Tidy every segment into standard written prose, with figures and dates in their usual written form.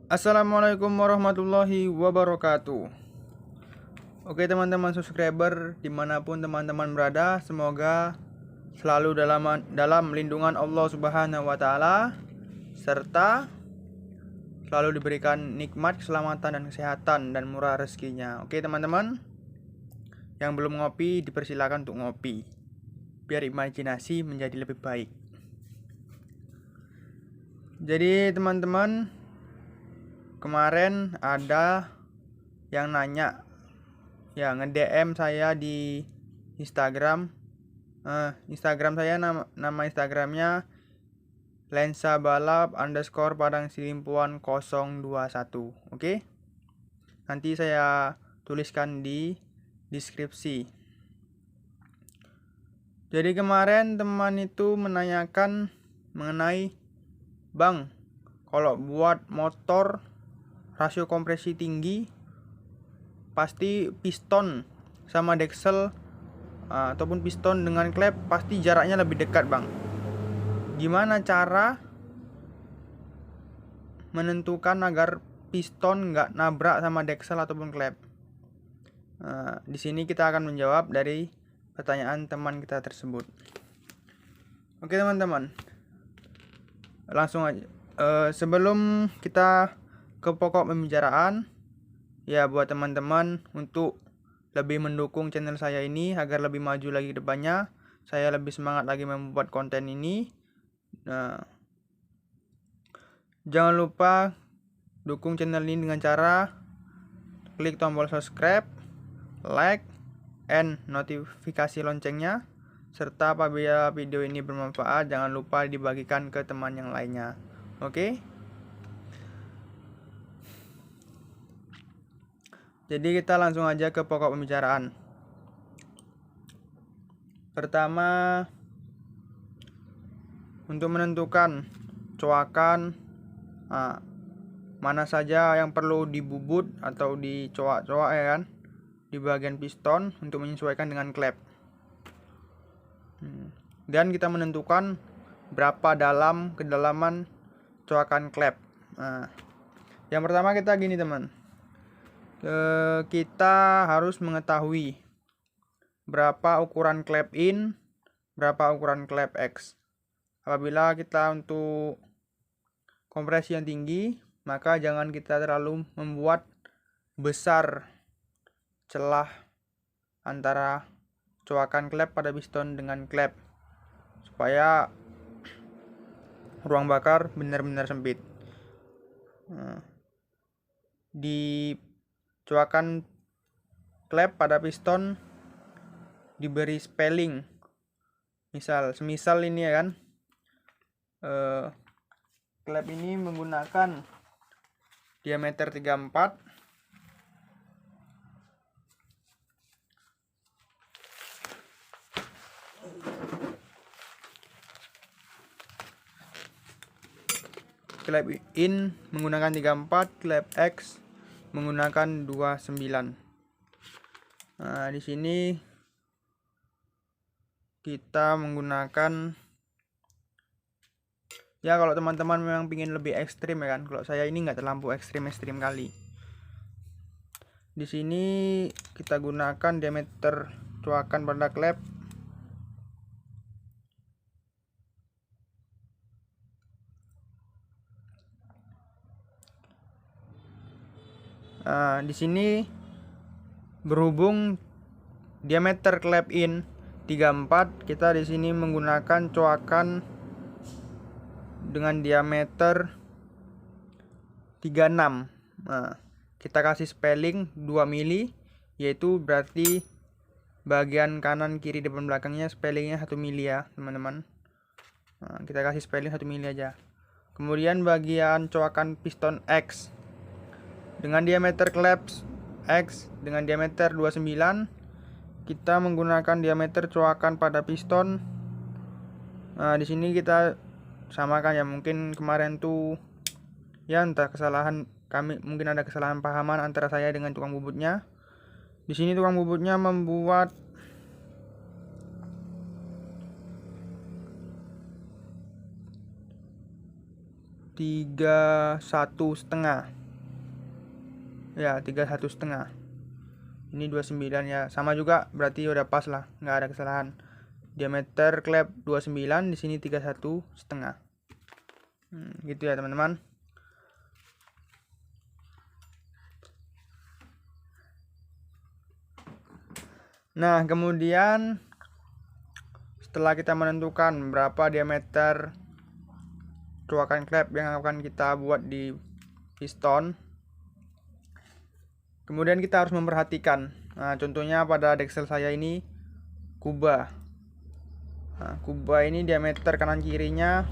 Assalamualaikum warahmatullahi wabarakatuh. Oke teman-teman subscriber, dimanapun teman-teman berada, semoga selalu dalam lindungan Allah Subhanahu wa Ta'ala, serta selalu diberikan nikmat, keselamatan, dan kesehatan, dan murah rezekinya. Oke teman-teman, yang belum ngopi dipersilakan untuk ngopi, biar imajinasi menjadi lebih baik. Jadi teman-teman, kemarin ada yang nanya, ya, nge-DM saya di Instagram. Instagram saya, nama Instagramnya lensa balap underscore padang silimpuan 021. Oke, nanti saya tuliskan di deskripsi. Jadi kemarin teman itu menanyakan mengenai, Bang, kalau buat motor rasio kompresi tinggi, pasti piston sama deksel ataupun piston dengan klep pasti jaraknya lebih dekat, Bang. Gimana cara menentukan agar piston nggak nabrak sama deksel ataupun klep? Di sini kita akan menjawab dari pertanyaan teman kita tersebut. Oke teman-teman, langsung aja. Sebelum kita ke pokok pembicaraan, ya buat teman-teman untuk lebih mendukung channel saya ini agar lebih maju lagi ke depannya, saya lebih semangat lagi membuat konten ini. Jangan lupa dukung channel ini dengan cara klik tombol subscribe, like, and notifikasi loncengnya. Serta apabila video ini bermanfaat, jangan lupa dibagikan ke teman yang lainnya. Oke? Jadi kita langsung aja ke pokok pembicaraan. Pertama, untuk menentukan coakan, mana saja yang perlu dibubut atau dicoak-coak, ya kan, di bagian piston untuk menyesuaikan dengan klep. Dan kita menentukan berapa kedalaman coakan klep. Yang pertama kita gini teman, kita harus mengetahui berapa ukuran klep in, berapa ukuran klep X. Apabila kita untuk kompresi yang tinggi, maka jangan kita terlalu membuat besar celah antara coakan klep pada piston dengan klep, supaya ruang bakar benar-benar sempit. Di coakan klep pada piston diberi spelling, semisal ini, ya kan, klep ini menggunakan diameter 34, klep in menggunakan 34, klep X menggunakan 29. Di sini kita menggunakan, ya kalau teman-teman memang ingin lebih ekstrim, ya kan. Kalau saya ini nggak terlampau ekstrim kali. Di sini kita gunakan diameter coakan pada klep di sini berhubung diameter klep in 34, kita di sini menggunakan coakan dengan diameter 36. Kita kasih spelling 2 mili, yaitu berarti bagian kanan, kiri, depan, belakangnya spellingnya 1 mili, ya teman-teman. Kita kasih spelling 1 mili aja. Kemudian bagian coakan piston X dengan diameter klep X dengan diameter 29, kita menggunakan diameter coakan pada piston. Di sini kita samakan, ya. Mungkin kemarin tuh, ya, entah kesalahan kami, mungkin ada kesalahan pahaman antara saya dengan tukang bubutnya. Di sini tukang bubutnya membuat 31,5 ya, 31,5. Ini 29 ya, sama juga berarti udah pas lah, nggak ada kesalahan. Diameter klep 29, di sini 31,5. Gitu ya teman-teman. Nah, kemudian setelah kita menentukan berapa diameter coakan klep yang akan kita buat di piston, kemudian kita harus memperhatikan. Nah, contohnya pada deksel saya ini kuba. Nah, kuba ini diameter kanan kirinya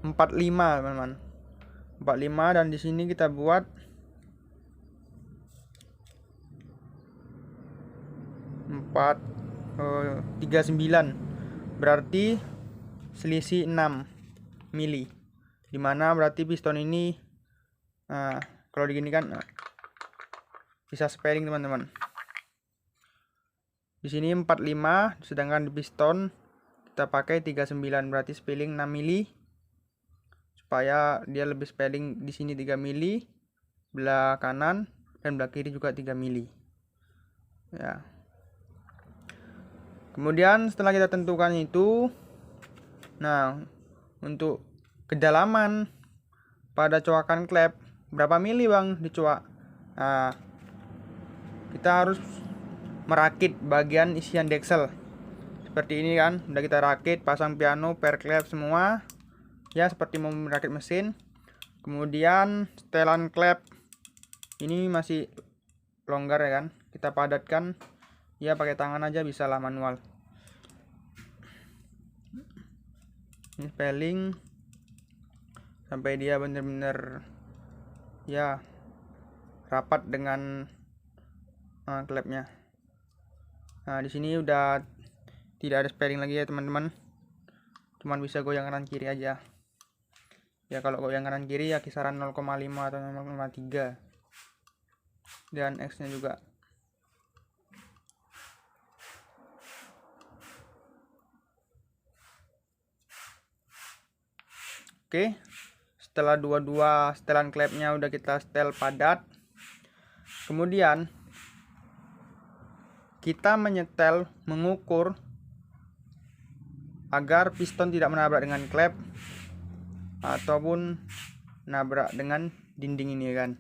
45, teman-teman. 45, dan di sini kita buat 39. Berarti selisih 6 mili. Dimana berarti piston ini kalau digini kan bisa spelling teman-teman. Di sini 45, sedangkan di piston kita pakai 39, berarti spelling 6 mili. Supaya dia lebih spelling, di sini 3 mili belah kanan dan belah kiri juga 3 mili. Ya. Kemudian setelah kita tentukan itu, nah untuk kedalaman pada coakan klep berapa mili bang dicoak? Nah, kita harus merakit bagian isian deksel seperti ini kan, udah kita rakit, pasang piano, per klep semua ya, seperti mau merakit mesin. Kemudian setelan klep ini masih longgar ya kan, kita padatkan ya, pakai tangan aja bisa lah, manual. Ini spelling sampai dia bener-bener ya rapat dengan klepnya. Nah, di sini udah tidak ada spelling lagi ya teman-teman, cuman bisa goyang kanan kiri aja ya. Kalau goyang kanan kiri ya kisaran 0,5 atau 0,3, dan X nya juga. Oke, setelah dua setelan klepnya udah kita setel padat, kemudian kita mengukur agar piston tidak menabrak dengan klep ataupun nabrak dengan dinding ini kan.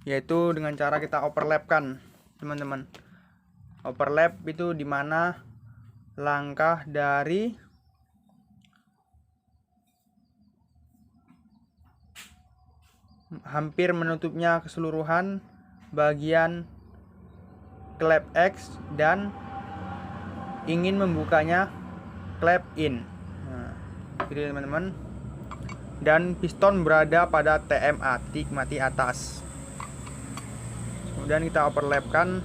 Yaitu dengan cara kita overlapkan teman-teman. Overlap itu dimana langkah dari hampir menutupnya keseluruhan bagian klep X dan ingin membukanya klep in. Nah, jadi teman-teman, dan piston berada pada TMA, titik mati atas. Kemudian kita overlapkan.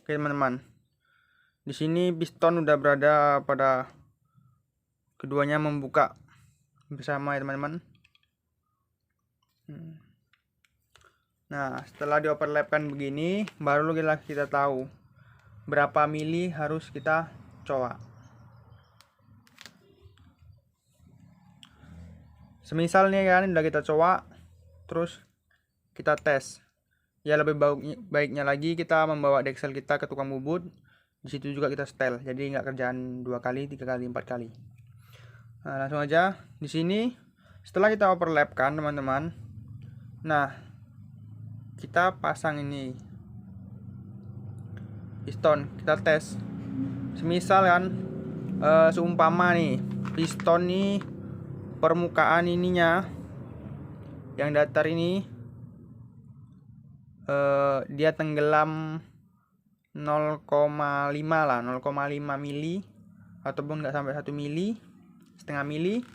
Oke teman-teman, di sini piston udah berada pada keduanya membuka bersama ya teman-teman. Nah, setelah di overlapkan begini, baru kita tahu berapa mili harus kita coak. Semisal nih kan udah kita coak, terus kita tes. Ya lebih baiknya lagi kita membawa deksel kita ke tukang bubut. Di situ juga kita setel. Jadi nggak kerjaan 2 kali, 3 kali, 4 kali. Nah, langsung aja di sini. Setelah kita overlapkan teman-teman, nah kita pasang ini piston, kita tes. Semisal kan seumpama nih piston nih permukaan ininya yang datar ini dia tenggelam 0,5 lah, 0,5 mili ataupun nggak sampai 1 mili, setengah mili.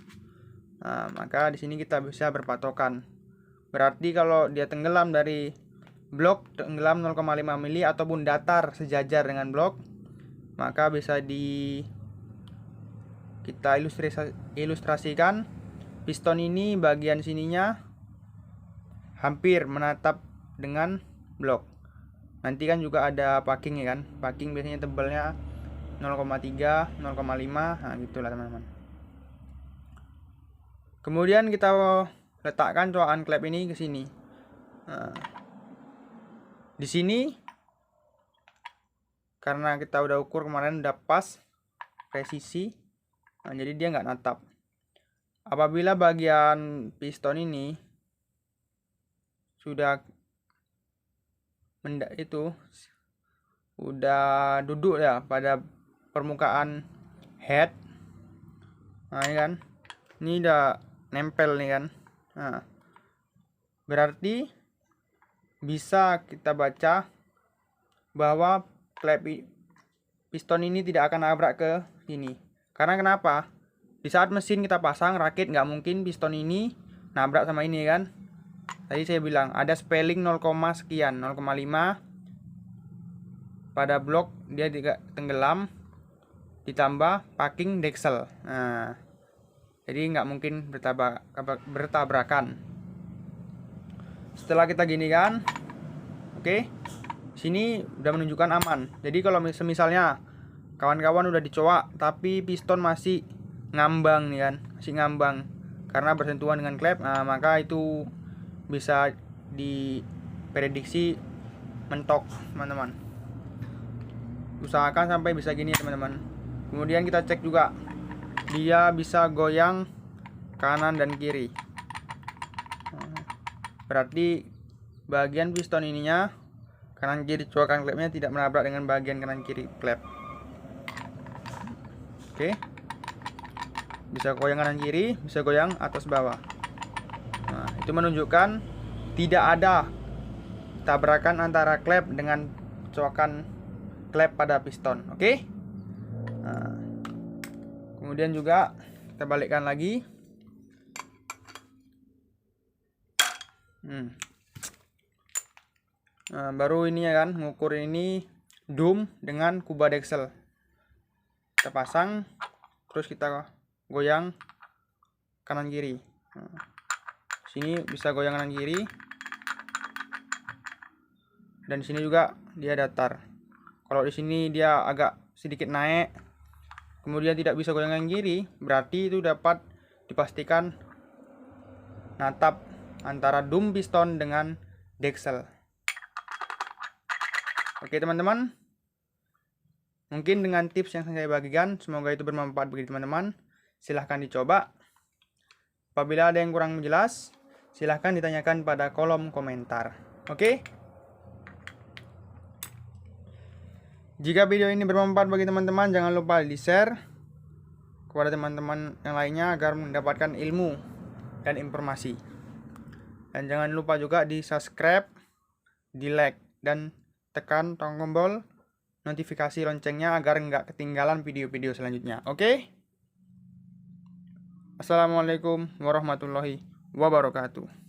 Nah, maka di sini kita bisa berpatokan. Berarti kalau dia tenggelam dari blok, tenggelam 0,5 mili ataupun datar sejajar dengan blok, maka bisa kita ilustrasikan. Piston ini bagian sininya hampir menatap dengan blok. Nanti kan juga ada packing ya kan. Packing biasanya tebalnya 0,3, 0,5, nah gitulah teman-teman. Kemudian kita letakkan coakan klep ini ke sini. Nah, di sini karena kita udah ukur kemarin udah pas presisi, nah, jadi dia nggak natap. Apabila bagian piston ini sudah udah duduk ya pada permukaan head, nah ini kan, ini udah nempel nih kan. Nah, berarti bisa kita baca bahwa klep piston ini tidak akan nabrak ke sini. Karena kenapa? Di saat mesin kita pasang rakit, nggak mungkin piston ini nabrak sama ini kan. Tadi saya bilang ada spelling 0, sekian, 0,5 pada blok, dia tidak tenggelam, ditambah packing deksel. Nah, jadi nggak mungkin bertabrakan. Setelah kita gini kan, oke, sini udah menunjukkan aman. Jadi kalau misalnya kawan-kawan udah dicoak tapi piston masih ngambang nih kan, masih ngambang karena bersentuhan dengan klep, nah maka itu bisa diprediksi mentok teman-teman. Usahakan sampai bisa gini teman-teman. Kemudian kita cek juga dia bisa goyang kanan dan kiri. Berarti bagian piston ininya kanan kiri coakan klepnya tidak menabrak dengan bagian kanan kiri klep. Oke. Bisa goyang kanan kiri, bisa goyang atas bawah. Nah, itu menunjukkan tidak ada tabrakan antara klep dengan coakan klep pada piston. Oke. Nah, kemudian juga kita balikkan lagi. Nah, baru ini ya kan, mengukur ini dum dengan kuba deksel. Kita pasang, terus kita goyang kanan kiri. Nah, sini bisa goyang kanan kiri, dan sini juga dia datar. Kalau di sini dia agak sedikit naik, kemudian tidak bisa goyang kanan kiri, berarti itu dapat dipastikan natap antara dum piston dengan deksel. Oke teman-teman, mungkin dengan tips yang saya bagikan, semoga itu bermanfaat bagi teman-teman. Silahkan dicoba. Apabila ada yang kurang jelas, silahkan ditanyakan pada kolom komentar. Oke? Jika video ini bermanfaat bagi teman-teman, jangan lupa di-share kepada teman-teman yang lainnya agar mendapatkan ilmu dan informasi. Dan jangan lupa juga di-subscribe, di-like, dan tekan tombol notifikasi loncengnya agar nggak ketinggalan video-video selanjutnya. Oke? Assalamualaikum warahmatullahi wabarakatuh.